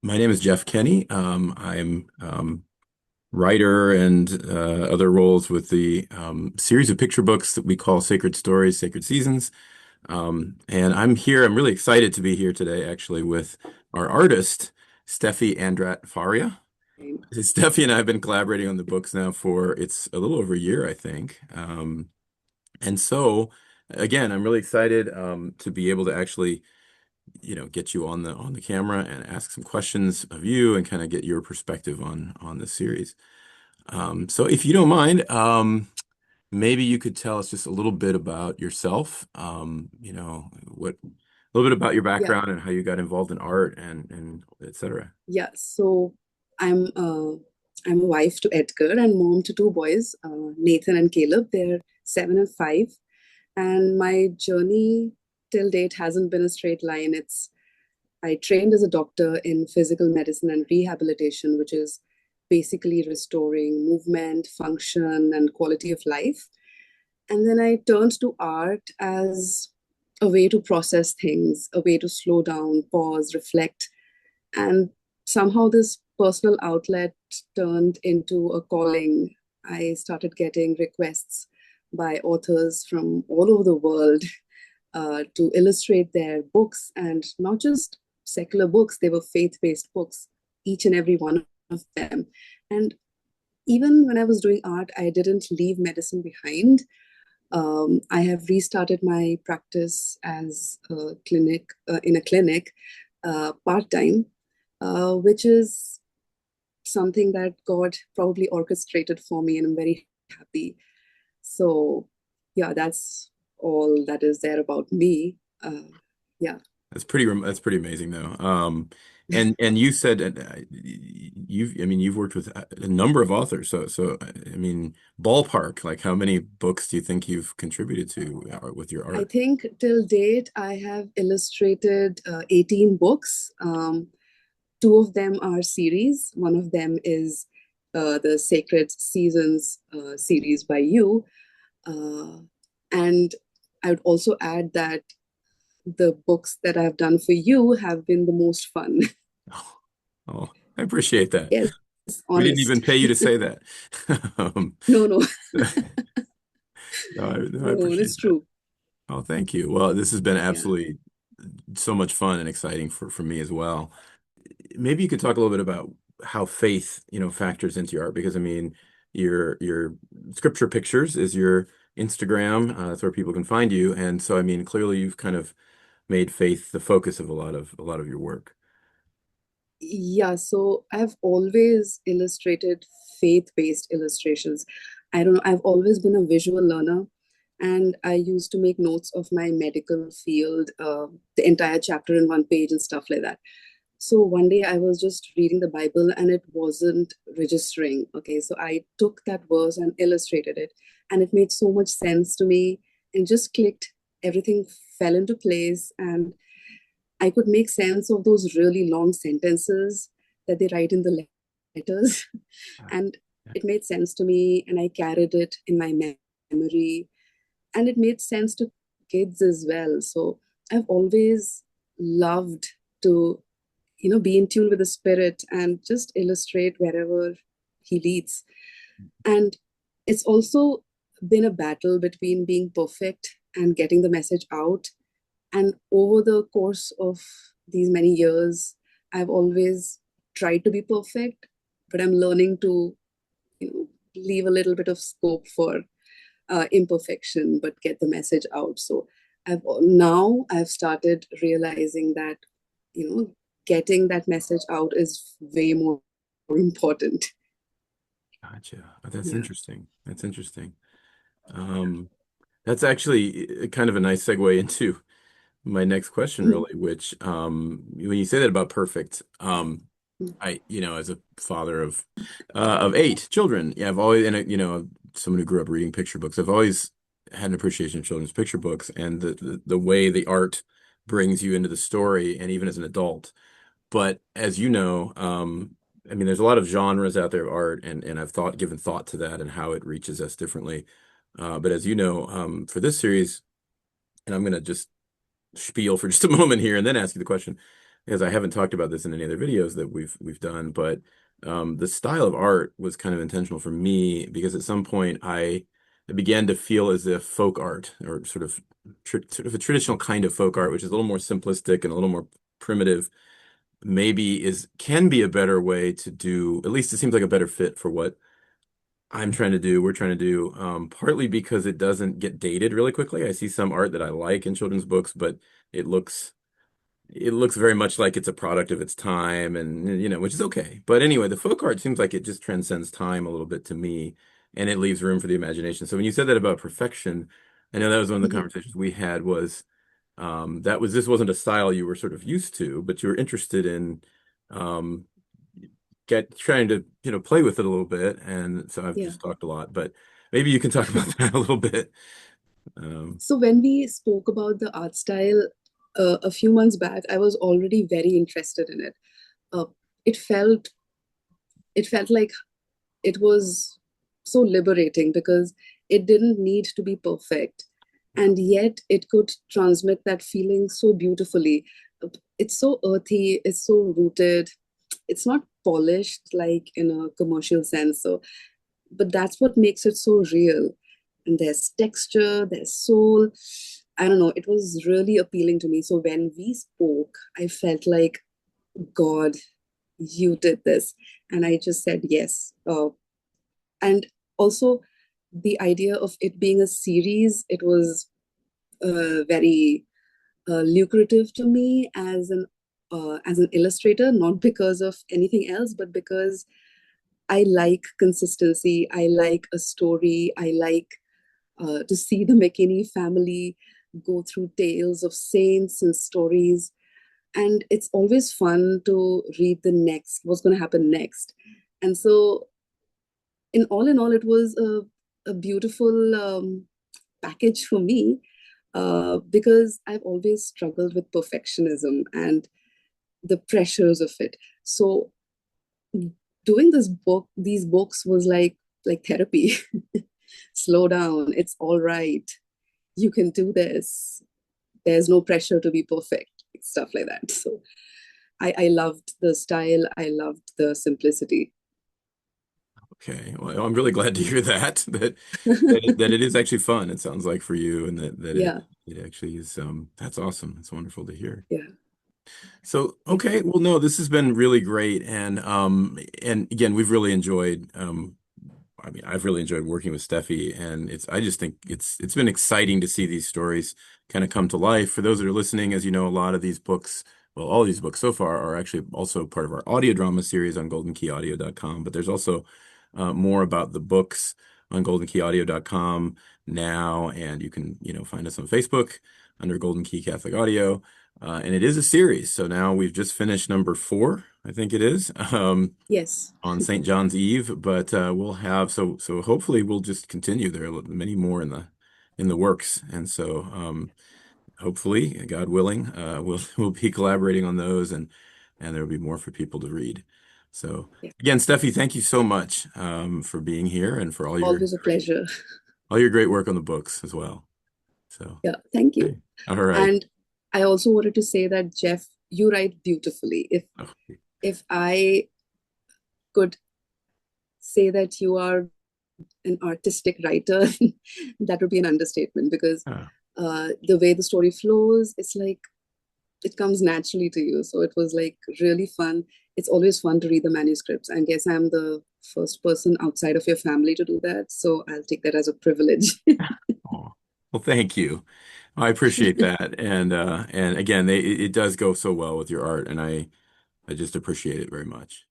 My name is Jeff Kenney. I'm writer and other roles with the series of picture books that we call Sacred Stories, Sacred Seasons. And I'm here. I'm really excited to be here today, actually, with our artist, Steffi Andrat Faria. Steffi and I have been collaborating on the books now for it's a little over a year, I think. And so, again, I'm really excited to be able to actually get you on the camera and ask some questions of you and kind of get your perspective on the series. So if you don't mind, maybe you could tell us just a little bit about yourself, a little bit about your Yeah, background and how you got involved in art and et cetera. yeah. So I'm I'm a wife to Edgar and mom to two boys, Nathan and Caleb. They're 7 and 5, and my journey till date hasn't been a straight line. It's I trained as a doctor in physical medicine and rehabilitation, which is basically restoring movement, function, and quality of life. And then I turned to art as a way to process things, a way to slow down, pause, reflect. And somehow this personal outlet turned into a calling. I started getting requests by authors from all over the world to illustrate their books, and not just secular books, they were faith based books, each and every one of them. And even when I was doing art, I didn't leave medicine behind. I have restarted my practice as a clinic in a clinic part time, which is something that God probably orchestrated for me, and I'm very happy. So, yeah, that's all that is there about me. Yeah. That's pretty amazing though. And you said you've worked with a number of authors. So I mean ballpark, like how many books do you think you've contributed to with your I art? think till date, I have illustrated 18 books. Two of them are series. One of them is the Sacred Seasons series by you. Uh, and I would also add that the books that I've done for you have been the most fun. Oh, oh, I appreciate that. Yes, We didn't even honest. pay you to say that. Um, No, no, no, I no, appreciate it's that. true. Oh, thank you. Well, this has been Yeah. absolutely so much fun and exciting for me as well. Maybe you could talk a little bit about how faith, factors into your art, because I mean, your scripture pictures is your Instagram. That's where people can find you, and so I mean, clearly you've kind of made faith the focus of a lot of your work. Yeah, so I've always illustrated faith-based illustrations. I don't know, I've always been a visual learner, and I used to make notes of my medical field, the entire chapter in one page and stuff like that. So one day I was just reading the Bible and it wasn't registering. Okay, so I took that verse and illustrated it, and it made so much sense to me and just clicked. Everything fell into place, and I could make sense of those really long sentences that they write in the letters. And it made sense to me, and I carried it in my memory, and it made sense to kids as well. So I've always loved to, be in tune with the spirit and just illustrate wherever he leads. And it's also been a battle between being perfect and getting the message out. And over the course of these many years, I've always tried to be perfect, but I'm learning to, leave a little bit of scope for imperfection, but get the message out. So I've started realizing that, getting that message out is way more important. Gotcha. That's Yeah. interesting. That's interesting. Um, that's actually kind of a nice segue into my next question, Mhm. really, which when you say that about perfect, as a father of 8 children, yeah, I've always, and someone who grew up reading picture books, I've always had an appreciation of children's picture books and the way the art brings you into the story, and even as an adult. But as you know, I mean, there's a lot of genres out there of art, and I've given thought to that and how it reaches us differently. But as you know, for this series, and I'm going to just spiel for just a moment here and then ask you the question. as I haven't talked about this in any other videos that we've done, but the style of art was kind of intentional for me because at some point I began to feel as if folk art or sort of a traditional kind of folk art, which is a little more simplistic and a little more primitive, maybe is can be a better way to do, at least it seems like a better fit for what I'm trying to do, we're trying to do, partly because it doesn't get dated really quickly. I see some art that I like in children's books, but it looks it looks very much like it's a product of its time and which is okay. But anyway, the folk art seems like it just transcends time a little bit to me and it leaves room for the imagination. So when you said that about perfection, I know that was one of the Mhm. conversations we had was that was this wasn't a style you were sort of used to, but you were interested in um get trying to, play with it a little bit. And so I've Yeah. just talked a lot, but maybe you can talk about that a little bit. Um, So when we spoke about the art style a few months back, I was already very interested in it. Uh, it felt it felt like it was so liberating because it didn't need to be perfect, and yet it could transmit that feeling so beautifully. It's so earthy, it's so rooted. It's not polished like in a commercial sense. So, but that's what makes it so real. And there's texture, there's soul. I don't know, it was really appealing to me. So when we spoke, I felt like, God, you did this. And I just said yes. And also, the idea of it being a series, it was very lucrative to me as an illustrator, not because of anything else, but because I like consistency. I like a story. I like to see the McKinney family go through tales of saints and stories. And it's always fun to read the next, what's going to happen next. And so, in all, it was a beautiful package for me because I've always struggled with perfectionism and the pressures of it. So, doing these books was like therapy. Slow down, it's all right, you can do this, there's no pressure to be perfect, stuff like that. So I loved the style, I loved the simplicity. okay. Well, I'm really glad to hear that, that it is actually fun. It sounds like for you and that Yeah, it actually is, that's awesome. It's wonderful to hear. yeah, So, thank okay, you. well, no, this has been really great. And again, we've really enjoyed, I mean, I've really enjoyed working with Steffi, and I just think it's been exciting to see these stories kind of come to life. For those that are listening, as you know, a lot of these books, well, all these books so far are actually also part of our audio drama series on goldenkeyaudio.com, but there's also more about the books on goldenkeyaudio.com now, and you can, find us on Facebook under Golden Key Catholic Audio. And it is a series. So now we've just finished number 4, I think it is. Yes, On St. John's Eve, but we'll have so hopefully we'll just continue. There are many more in the works, and so hopefully, God willing, we'll be collaborating on those, and there will be more for people to read. So yeah, again, Steffi, thank you so much for being here and for always a pleasure. all your great work on the books as well. So Yeah, thank you. okay, all right. And I also wanted to say that, Jeff, you write beautifully. Oh, If I could say that you are an artistic writer, that would be an understatement because ah, the way the story flows, it's like it comes naturally to you. So it was like really fun. It's always fun to read the manuscripts. I guess I'm the first person outside of your family to do that. So I'll take that as a privilege. oh. Well, thank you. I appreciate that, and again, it does go so well with your art, and I just appreciate it very much.